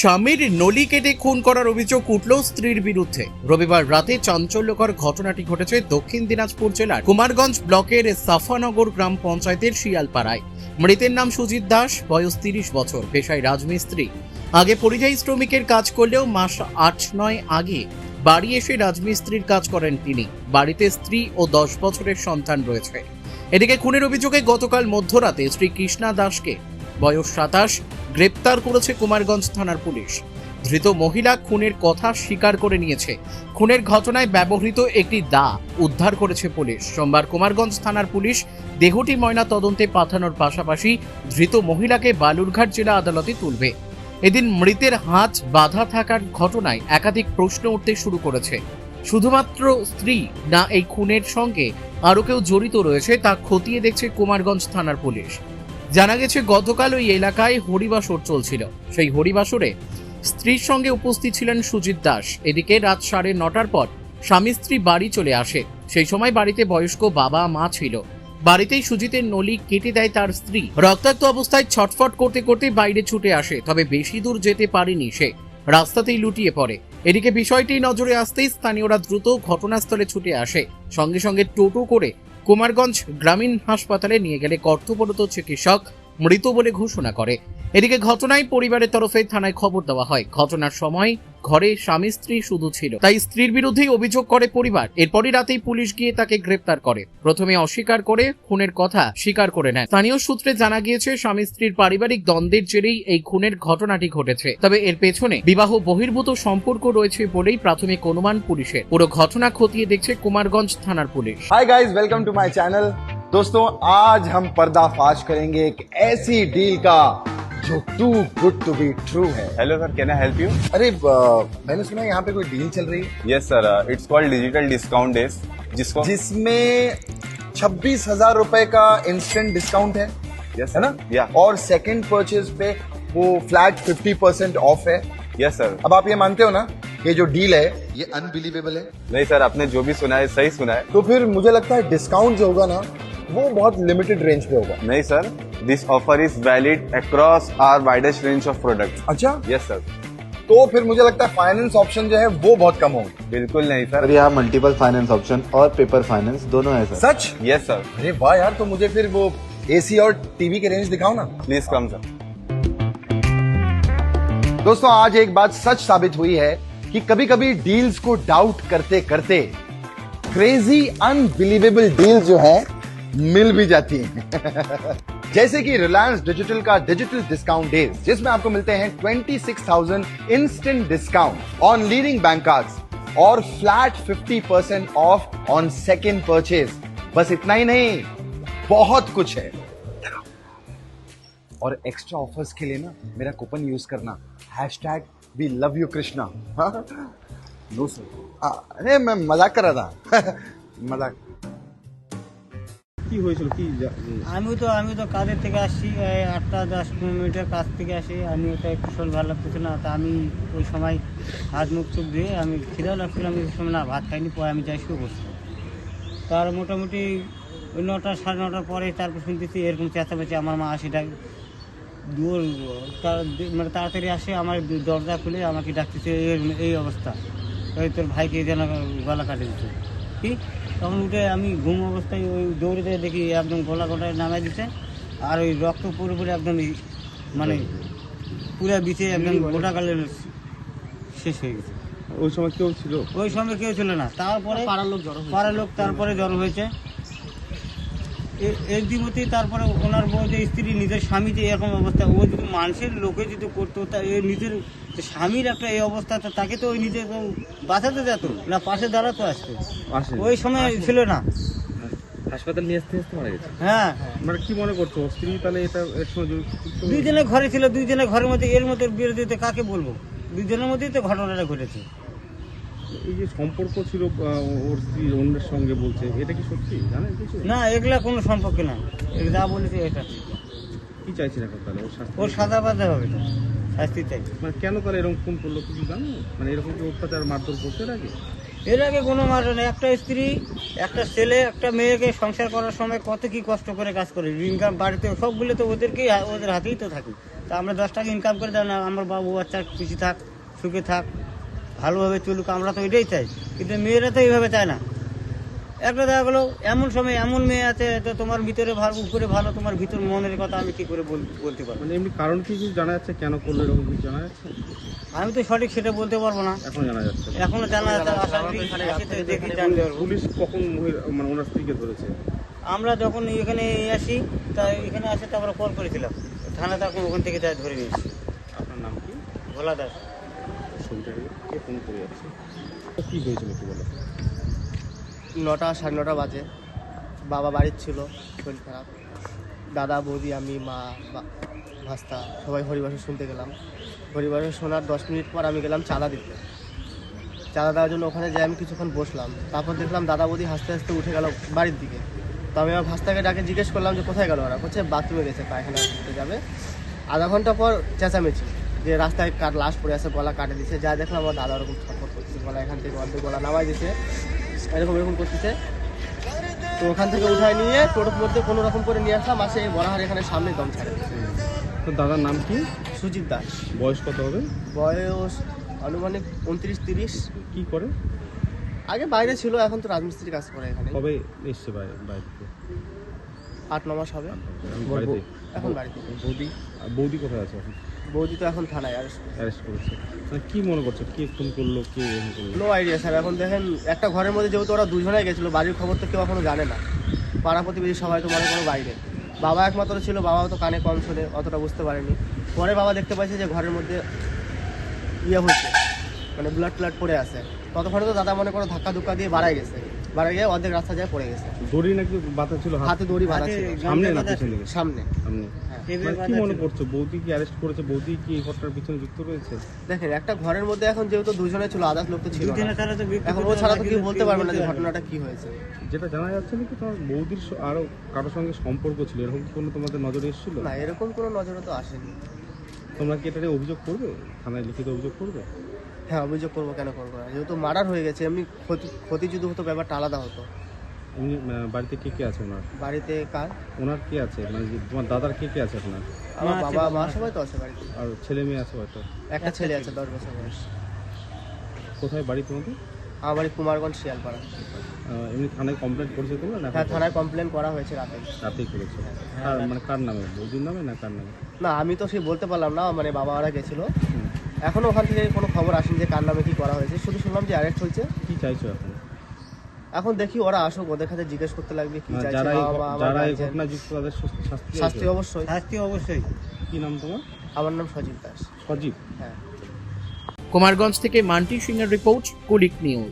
স্বামীর নলি কেটে খুন করার অভিযোগ উঠল স্ত্রীর বিরুদ্ধে। রবিবার রাতে চাঞ্চল্যকর ঘটনাটি ঘটেছে দক্ষিণ দিনাজপুর জেলার কুমারগঞ্জ ব্লকের সাফানগর গ্রাম পঞ্চায়েতের শিয়ালপাড়ায়। মৃতের নাম সুজিত দাস, বয়স 30 বছর, পেশায় রাজমিস্ত্রি। আগে পরিযায়ী শ্রমিকের কাজ করলেও মাস 8-9 আগে বাড়ি এসে রাজমিস্ত্রির কাজ করেন তিনি। বাড়িতে স্ত্রী ও 10 বছরের সন্তান রয়েছে। এদিকে খুনের অভিযোগে গতকাল মধ্যরাতে স্ত্রী কৃষ্ণা দাসকে, বয়স 27, গ্রেপ্তার করেছে কুমারগঞ্জ থানার পুলিশ। ধৃত মহিলা খুনের কথা স্বীকার করে নিয়েছে। খুনের ঘটনায় ব্যবহৃত একটি দা উদ্ধার করেছে পুলিশ। সোমবার কুমারগঞ্জ থানার পুলিশ দেহটি ময়না তদন্তে পাঠানোর পাশাপাশি ধৃত মহিলাকে বালুরঘাট জেলা আদালতে তুলবে। এদিন মৃতের হাত বাঁধা থাকার ঘটনায় একাধিক প্রশ্ন উঠতে শুরু করেছে। শুধুমাত্র স্ত্রী না এই খুনের সঙ্গে আরও কেউ জড়িত রয়েছে তা খতিয়ে দেখছে কুমারগঞ্জ থানার পুলিশ। জানা গেছে গতকাল ওই এলাকায় হরিবাসর চলছিল। সেই হরিবাসরে স্ত্রীর সঙ্গে উপস্থিত ছিলেন সুজিত দাস। এদিকে রাত 9:30টার পর স্বামী স্ত্রী বাড়ি চলে আসে। সেই সময় বাড়িতে বয়স্ক বাবা মা ছিল। বাড়িতেই সুজিতের নলি কেটে দেয় তার স্ত্রী। রক্তাক্ত অবস্থায় ছটফট করতে করতে বাইরে ছুটে আসে, তবে বেশি দূর যেতে পারেনি সে, রাস্তাতেই লুটিয়ে পড়ে। এদিকে বিষয়টি নজরে আসতেই স্থানীয়রা দ্রুত ঘটনাস্থলে ছুটে আসে। সঙ্গে সঙ্গে টোটো করে কুমারগঞ্জ গ্রামীণ হাসপাতালে নিয়ে গেলে কর্তব্যরত চিকিৎসক মৃত বলে ঘোষণা করে। এদিকে ঘটনায় পরিবারের তরফে থানায় খবর দেওয়া হয়। ঘটনার সময় ঘরে স্বামী স্ত্রী শুধু ছিল, তাই স্ত্রীর বিরুদ্ধেই অভিযোগ করে পরিবার। এরপরই রাতেই পুলিশ গিয়ে তাকে গ্রেপ্তার করে। প্রথমে অস্বীকার করে খুনের কথা স্বীকার করে নেয়। স্থানীয় সূত্রে জানা গিয়েছে স্বামী স্ত্রীর পারিবারিক দ্বন্দ্বের জেরেই এই খুনের ঘটনাটি ঘটেছে। তবে এর পেছনে বিবাহ বহির্ভূত সম্পর্ক রয়েছে বলেই প্রাথমিক অনুমান পুলিশের। পুরো ঘটনা খতিয়ে দেখছে কুমারগঞ্জ থানার পুলিশ। Hi guys, welcome to my channel. दोस्तों, आज हम पर्दाफाश करेंगे एक ऐसी डील का जो too good to be true है। Hello sir, can I help you? अरे मैंने सुना यहाँ पे कोई डील चल रही है yes sir, it's called digital discount days, जिसमें 26,000 रुपए का इंस्टेंट डिस्काउंट है, यस है ना? या और सेकंड परचेज पे वो फ्लैट 50% ऑफ है। Yes sir. अब आप ये मानते हो ना, ये जो डील है ये अनबिलीवेबल है। नहीं सर, आपने जो भी सुना है सही सुना है। तो फिर मुझे लगता है डिस्काउंट जो होगा ना वो बहुत लिमिटेड रेंज पे होगा। नहीं sir, this offer is valid across our widest range of products. अच्छा, यस सर। तो फिर मुझे लगता है फाइनेंस ऑप्शन जो है वो बहुत कम होंगे। बिल्कुल नहीं सर। सर यहाँ मल्टीपल फाइनेंस ऑप्शन और पेपर फाइनेंस दोनों है सर। सच? Yes sir. अरे वाह यार, तो मुझे फिर वो एसी और टीवी के रेंज दिखाओ ना। Please come sir. दोस्तों, आज एक बात सच साबित हुई है कि कभी कभी डील्स को डाउट करते करते क्रेजी अनबिलीवेबल डील्स जो है मिल भी जाती हैं। जैसे कि रिलायंस डिजिटल का डिजिटल डिस्काउंट डेज, जिसमें आपको मिलते हैं 26,000 instant discount on leading bank cards और flat 50% off on second purchase. बस इतना ही नहीं, बहुत कुछ है। और एक्स्ट्रा ऑफर्स के लिए ना मेरा कूपन यूज करना, #we love you Krishna. No sir, अरे मैं मजाक कर रहा था। मजाक। কি হয়েছিল কি আমি তো কাজের থেকে আসছি 8-10 কিলোমিটার কাজ থেকে আসি। আমি ওটা একটু শরীর ভালো লাগতেছে না, তা আমি ওই সময় হাত মুখ চোখ ধুয়ে আমি খিদা লাগছিল, আমি ওই সময় না ভাত খাইনি, পরে আমি যাই শুয়ে করছি। তার মোটামুটি ওই 9টা 9:30 পরে তারপর শুনতেছি এরকম চেঁচামেচি। আমার মা আসি মানে তাড়াতাড়ি আসে, আমার দরজা খুলে আমাকে ডাকতেছে, এই অবস্থা, ওই তোর ভাইকে যেন গলা কাটে দিচ্ছে। কি তখন উঠে আমি ঘুম অবস্থায় ওই দৌড়ে দিয়ে দেখি একদম গলা গলায় নামাই দিচ্ছে, আর ওই রক্ত পুরোপুরি একদম মানে পুরো বিছে একদম গোটা কালে শেষ হয়ে গেছে। ওই সময় কেউ ছিল? ওই সময় কেউ ছিল না। তারপরে পাড়ার লোক তারপরে জড়ো হয়েছে একদিমতেই। তারপরে ওনার বউ যে স্ত্রী, নিজের স্বামী যে এরকম অবস্থা, ও যদি মানুষের লোকে যদি করতো, তা নিজের স্বামীর একটা এই অবস্থা, তাকে তো ওই নিজে বাঁচাতে যেত না, পাশে দাঁড়াতো আসতো। ওই সময় ছিল না, হাসপাতাল নিয়ে আসতে মারা গেছে। হ্যাঁ, মানে কি মনে করছো স্ত্রী তাহলে এটা দুইজনে ঘরে ছিল, দুইজনে ঘরের মধ্যে, এর মধ্যে বিরোধিতা কাকে বলবো, দুইজনের মধ্যেই তো ঘটনাটা ঘটেছে। এই যে সম্পর্ক ছিল ওর স্ত্রী অন্যের সঙ্গে বলছে, এটা কি সত্যি জানেন কিছু? না, এগুলা কোনো সম্পর্ক না, যা বলেছে এটা। কি চাইছেন এখন তাহলে? ওর সাদা বাধা হবে না, শাস্তি চাই। মানে কেন তাহলে এরকম ফোন করলো কিছু জানো? মানে এরকম কি অত্যাচার মারধর করতে লাগে? এর আগে কোনো মারণ, একটা স্ত্রী, একটা ছেলে, একটা মেয়েকে সংসার করার সময় কত কি কষ্ট করে কাজ করে, ইনকাম বাড়িতে সবগুলো তো ওদের হাতেই তো থাকে। তা আমরা 10 টাকা ইনকাম করে দেয় না, আমার বাবু বাচ্চা খুশি থাক, সুখে থাক, ভালোভাবে চলুক, আমরা তো এটাই চাই। কিন্তু মেয়েরা তো এইভাবে চায় না। একটা দেখা গেলো এমন সময় এমন মেয়ে আছে, তো তোমার ভিতরে ভালো, উপরে ভালো, তোমার ভিতর মনের কথা আমি কি করে বলতে পারবো? মানে এমনি কারণ কি কিছু জানা যাচ্ছে, কেন করলো এরকম কিছু জানা যাচ্ছে? আমি তো সঠিক সেটা বলতে পারবো না, এখন জানা যাচ্ছে না। এখনো জানা যাচ্ছে না। আশা করি আসি তো দেখি জানতে পারবো। পুলিশ কখন মানে ওনার স্ত্রীকে ধরেছে? আমরা যখন এখানে আসি, তা এখানে আসে তো আমরা কল করেছিলাম থানা, তখন ওখান থেকে তাই ধরে নিয়েছি। আপনার নাম কি? ভোলা দাস। ছবিটা কে ফোন করে যাচ্ছে? কি হয়েছিল একটু বলো। 9টা 9:30 বাজে। বাবা বাড়ির ছিল, শরীর খারাপ। দাদা, বৌদি, আমি, মা, ভাস্তা সবাই হরিবাসর শুনতে গেলাম। হরিবাসর শোনার 10 মিনিট পর আমি গেলাম চাঁদা দিতে। চাঁদা দেওয়ার জন্য ওখানে যাই, আমি কিছুক্ষণ বসলাম। তারপর দেখলাম দাদা বৌদি হাসতে হাসতে উঠে গেল বাড়ির দিকে। তো আমি আমার ভাস্তাকে ডাকে জিজ্ঞেস করলাম যে কোথায় গেল ওরা। বলছে বাথরুমে গেছে, পায়খানা করতে যাবে। আধা ঘন্টা পর চেঁচামেচি যে রাস্তায় লাশ পড়ে আছে, গলা কাটে দিছে। যা দেখলাম আমার দাদা ওরকম ছটফট করছে, গলা এখান থেকে অর্ধেক গলা নামাই দিছে, এরকম করতেছে। তো ওখান থেকে উঠায় নিয়ে টোটোর মধ্যে কোনো রকম করে নিয়ে আসলাম, আসে এই বড়াহার এখানে সামনে দম ছাড়ে। তো দাদার নাম কি? সুজিত দাস। বয়স কত হবে? বয়স আনুমানিক 29-30। কি করে? আগে বাইরে ছিল, এখন তো রাজমিস্ত্রি কাজ করে এখানে। কবে এসছে বাইরে থেকে? 8-9 মাস হবে এখন বাড়িতে? এখন বাড়িতে। বৌদি কোথায় আছে এখন? বৌদি তো এখন থানায় আর অ্যারেস্ট করেছে। মানে কি মনে করছো, কে খুন করলো, কে এরকম করলো? No idea sir. এখন দেখেন একটা ঘরের মধ্যে যেহেতু ওরা দুজনেই গেছিলো, বাড়ির খবর তো কেউ এখনো জানে না। পাড়া প্রতিবেশী সবাই তো মনে করো বাইরে। বাবা একমাত্র ছিল, বাবাও তো কানে কম শোনে, অতটা বুঝতে পারেনি। পরে বাবা দেখতে পাইছে যে ঘরের মধ্যে হচ্ছে, মানে ব্লাড ট্লাড পড়ে আছে। ততক্ষণে তো দাদা মনে করো ধাক্কা ধুক্কা দিয়ে বাড়াই গেছে, বাড়াই গিয়ে অর্ধেক রাস্তা যায় পড়ে গেছে। দড়ি নাকি বাধা ছিল? হাতে দড়ি বাঁধা ছিল। সামনে না পিছন দিকে? সামনে। সামনে। মানে কি মনে করছো, বৌদি কি অ্যারেস্ট করেছে? বৌদি কি এই ঘটনার পিছনে যুক্ত রয়েছে? দেখেন একটা ঘরের মধ্যে এখন যেহেতু দুজনে ছিল, আদার্স লোক তো ছিল না। দুজনে ছাড়া তো ব্যক্তি এখন ও ছাড়া তো কেউ বলতে পারবে না যে ঘটনাটা কি হয়েছে। যেটা জানা যাচ্ছে নাকি তোমার বৌদির আরো কারোর সঙ্গে সম্পর্ক ছিল, এরকম কি কোনো তোমাদের নজরে এসেছিল? না, এরকম কোনো নজরে তো আসেনি। তোমরা কি এটা নিয়ে অভিযোগ করবে? থানায় লিখিত অভিযোগ করবে? হ্যাঁ, অভিযোগ করবো, কেন করবো না। যেহেতু মার্ডার হয়ে গেছে, এমনি ক্ষতি যদি হতো ব্যাপারটা আলাদা হতো। এমনি বাড়িতে কে কে আছে ওনার? বাড়িতে কার? ওনার কে আছে, মানে তোমার দাদার কে কে আছে আপনার? আমার মা আছে, বাবা, মা বাবা সবাই তো আছে বাড়িতে। আর ছেলে মেয়ে আছে হয়তো? একটা ছেলে আছে 10 বছর বয়স। কোথায় বাড়ি তোমাদের? আমার বাড়ি কুমারগঞ্জ, শিয়ালপাড়া। এমনি থানায় কমপ্লেন করেছে তোমরা না? হ্যাঁ, থানায় কমপ্লেন করা হয়েছে রাতে। রাতেই করেছে। আর মানে কার নামে, বৌদির নামে না কার নামে? না, আমি তো সেই বলতে পারলাম না, মানে বাবা ওরা গেছিল। এখনো ওখান থেকে কোনো খবর আসেনি যে কার নামে কি করা হয়েছে। শুধু শুনলাম যে অ্যারেস্ট হয়েছে। কি চাইছো এখন? এখন দেখি ওরা আসুক, ওদের কাছে জিজ্ঞেস করতে লাগবে কি চাইছে যারা বাবা, আমার যারা এই guardian। ঘটনা যুক্ত তাদের শাস্তি শাস্তি চাইছো? অবশ্যই। শাস্তি অবশ্যই। কি নাম তোমার? আমার নাম সজীব দাস। সজীব। হ্যাঁ। কুমারগঞ্জ থেকে মান্টি সিংয়ের রিপোর্ট, কুলিক নিউজ।